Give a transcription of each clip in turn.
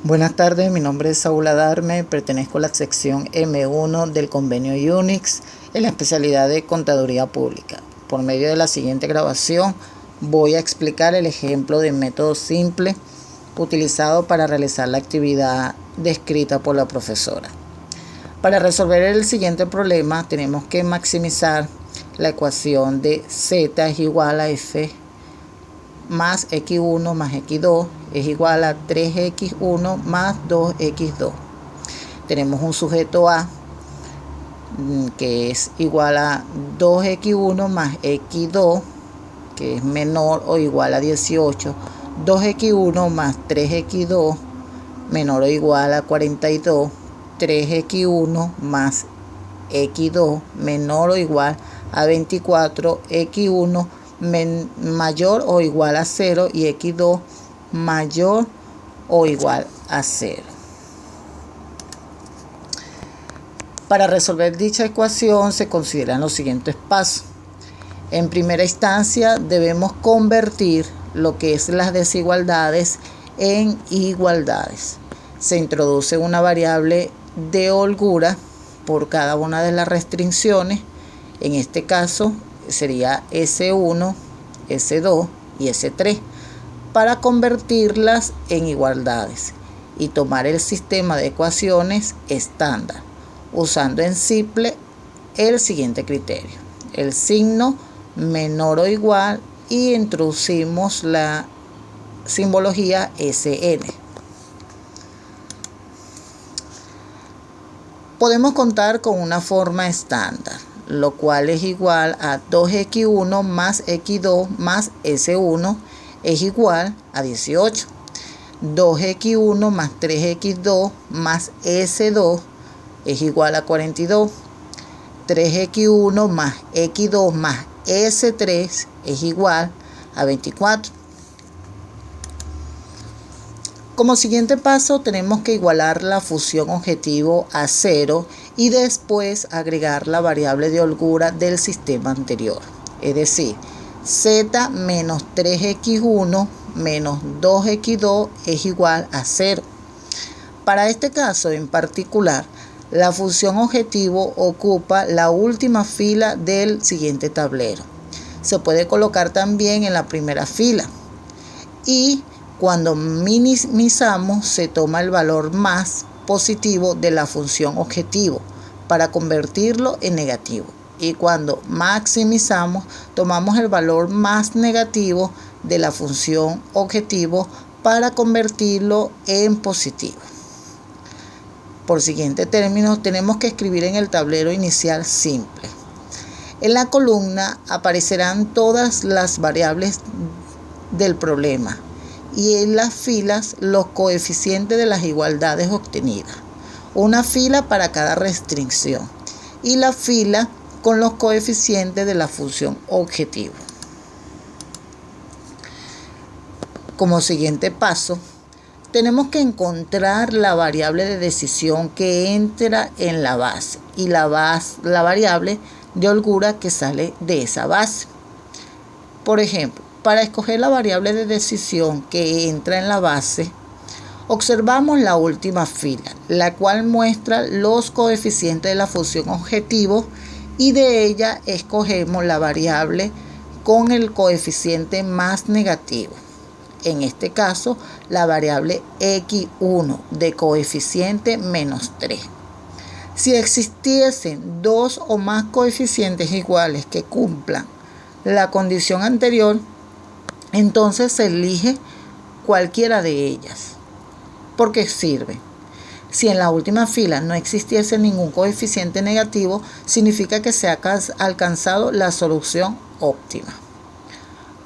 Buenas tardes, mi nombre es Saúl Adarme, pertenezco a la sección M1 del convenio UNIX en la especialidad de Contaduría Pública. Por medio de la siguiente grabación voy a explicar el ejemplo de método simple utilizado para realizar la actividad descrita por la profesora. Para resolver el siguiente problema tenemos que maximizar la ecuación de z es igual a f más x1 más x2 es igual a 3x1 más 2x2. Tenemos un sujeto A que es igual a 2x1 más x2, que es menor o igual a 18, 2x1 más 3x2 menor o igual a 42, 3x1 más x2 menor o igual a 24, x1 mayor o igual a 0 y x2 mayor o igual a 0. Para resolver dicha ecuación se consideran los siguientes pasos. En primera instancia debemos convertir lo que es las desigualdades en igualdades. Se introduce una variable de holgura por cada una de las restricciones. En este caso sería S1, S2 y S3 para convertirlas en igualdades y tomar el sistema de ecuaciones estándar usando en simple el siguiente criterio: el signo menor o igual, y introducimos la simbología SN. Podemos contar con una forma estándar, lo cual es igual a 2x1 más x2 más s1 es igual a 18. 2x1 más 3x2 más s2 es igual a 42. 3x1 más x2 más s3 es igual a 24. Como siguiente paso tenemos que igualar la función objetivo a 0 y después agregar la variable de holgura del sistema anterior, es decir, z menos 3x1 menos 2x2 es igual a 0. Para este caso en particular, la función objetivo ocupa la última fila del siguiente tablero. Se puede colocar también en la primera fila y cuando minimizamos se toma el valor más positivo de la función objetivo para convertirlo en negativo, y cuando maximizamos tomamos el valor más negativo de la función objetivo para convertirlo en positivo. Por siguiente término tenemos que escribir en el tablero inicial simple. En la columna aparecerán todas las variables del problema y en las filas los coeficientes de las igualdades obtenidas. Una fila para cada restricción y la fila con los coeficientes de la función objetivo. Como siguiente paso, tenemos que encontrar la variable de decisión que entra en la base y la variable de holgura que sale de esa base. Por ejemplo, para escoger la variable de decisión que entra en la base, observamos la última fila, la cual muestra los coeficientes de la función objetivo, y de ella escogemos la variable con el coeficiente más negativo. En este caso, la variable x1 de coeficiente menos 3. Si existiesen dos o más coeficientes iguales que cumplan la condición anterior, entonces se elige cualquiera de ellas. ¿Por qué sirve? Si en la última fila no existiese ningún coeficiente negativo, significa que se ha alcanzado la solución óptima.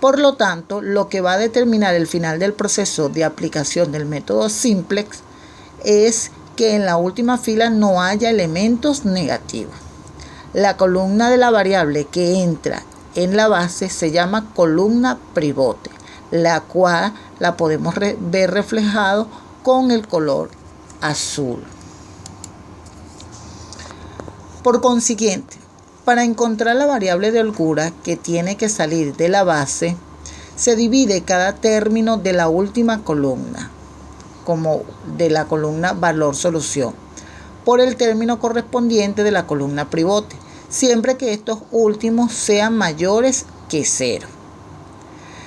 Por lo tanto, lo que va a determinar el final del proceso de aplicación del método simplex es que en la última fila no haya elementos negativos. La columna de la variable que entra en la base se llama columna pivote, la cual la podemos ver reflejado con el color azul. Por consiguiente, para encontrar la variable de holgura que tiene que salir de la base, se divide cada término de la última columna. como de la columna valor solución por el término correspondiente de la columna pivote, siempre que estos últimos sean mayores que 0.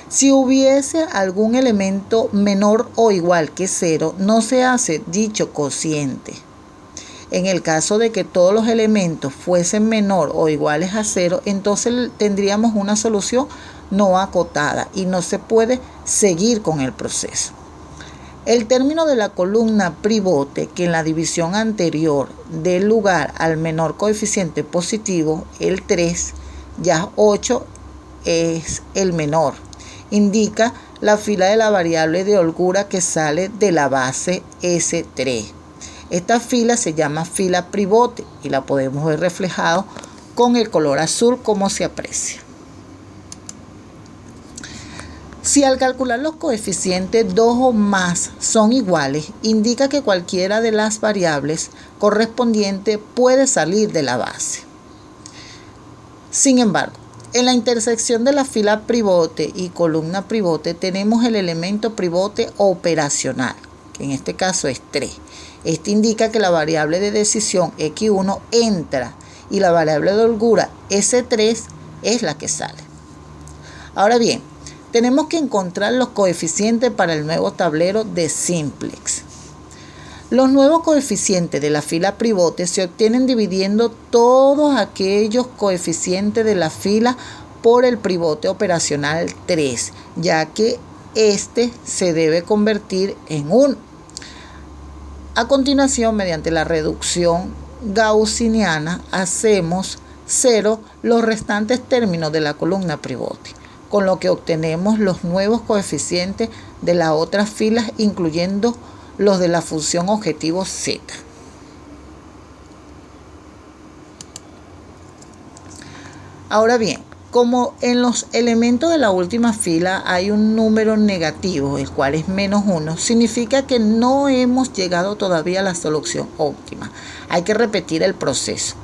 Si hubiese algún elemento menor o igual que 0, no se hace dicho cociente. En el caso de que todos los elementos fuesen menor o iguales a 0, entonces tendríamos una solución no acotada y no se puede seguir con el proceso. El término de la columna pivote, que en la división anterior dé lugar al menor coeficiente positivo, el 3, ya 8 es el menor, indica la fila de la variable de holgura que sale de la base S3. Esta fila se llama fila pivote y la podemos ver reflejado con el color azul como se aprecia. Si al calcular los coeficientes 2 o más son iguales, indica que cualquiera de las variables correspondientes puede salir de la base. Sin embargo, en la intersección de la fila pivote y columna pivote tenemos el elemento pivote operacional, que en este caso es 3. Este indica que la variable de decisión X1 entra y la variable de holgura S3 es la que sale. Ahora bien, tenemos que encontrar los coeficientes para el nuevo tablero de simplex. Los nuevos coeficientes de la fila pivote se obtienen dividiendo todos aquellos coeficientes de la fila por el pivote operacional 3, ya que este se debe convertir en 1. A continuación, mediante la reducción gaussiana, hacemos 0 los restantes términos de la columna pivote, con lo que obtenemos los nuevos coeficientes de las otras filas, incluyendo los de la función objetivo z. Ahora bien, como en los elementos de la última fila hay un número negativo, el cual es -1, significa que no hemos llegado todavía a la solución óptima. Hay que repetir el proceso.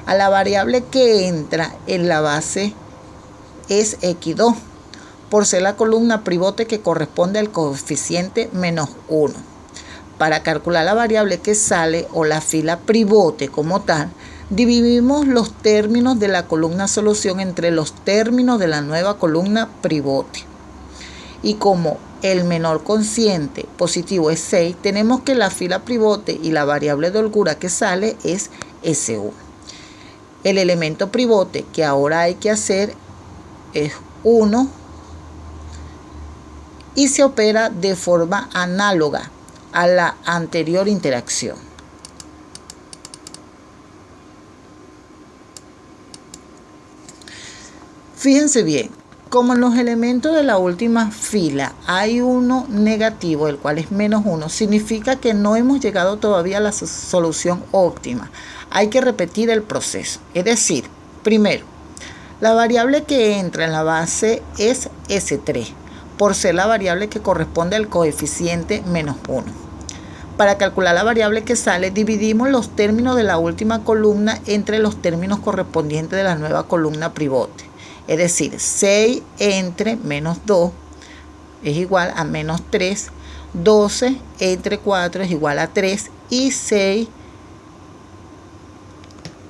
A la variable que entra en la base es X2, por ser la columna pivote que corresponde al coeficiente -1. Para calcular la variable que sale o la fila pivote como tal, dividimos los términos de la columna solución entre los términos de la nueva columna pivote. Y como el menor cociente positivo es 6, tenemos que la fila pivote y la variable de holgura que sale es S1. El elemento pivote que ahora hay que hacer es 1 y se opera de forma análoga a la anterior interacción. Fíjense bien, como en los elementos de la última fila hay uno negativo, el cual es -1, significa que no hemos llegado todavía a la solución óptima. Hay que repetir el proceso. Es decir, primero, la variable que entra en la base es S3, por ser la variable que corresponde al coeficiente -1. Para calcular la variable que sale, dividimos los términos de la última columna entre los términos correspondientes de la nueva columna pivote. Es decir, 6 entre -2 es igual a -3, 12 entre 4 es igual a 3 y 6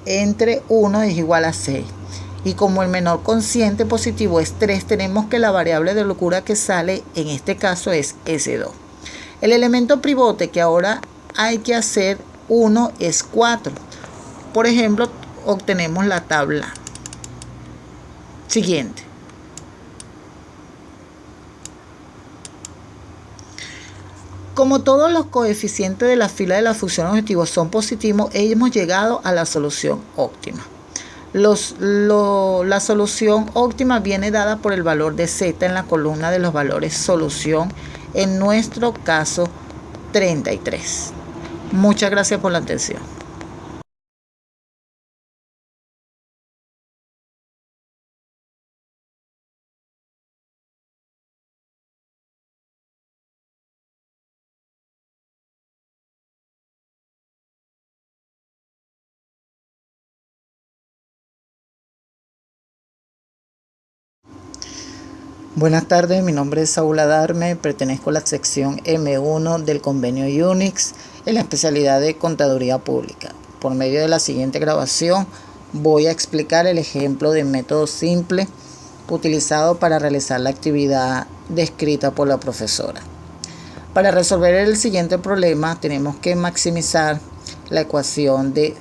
entre 1 es igual a 6. Y como el menor cociente positivo es 3, tenemos que la variable de holgura que sale en este caso es S2. El elemento pivote que ahora hay que hacer 1 es 4. Por ejemplo, obtenemos la tabla siguiente. Como todos los coeficientes de la fila de la función objetivo son positivos, hemos llegado a la solución óptima. La solución óptima viene dada por el valor de z en la columna de los valores solución, en nuestro caso 33. Muchas gracias por la atención. Buenas tardes, mi nombre es Saúl Adarme, pertenezco a la sección M1 del convenio UNICS en la especialidad de Contaduría Pública. Por medio de la siguiente grabación voy a explicar el ejemplo de método simple utilizado para realizar la actividad descrita por la profesora. Para resolver el siguiente problema tenemos que maximizar la ecuación de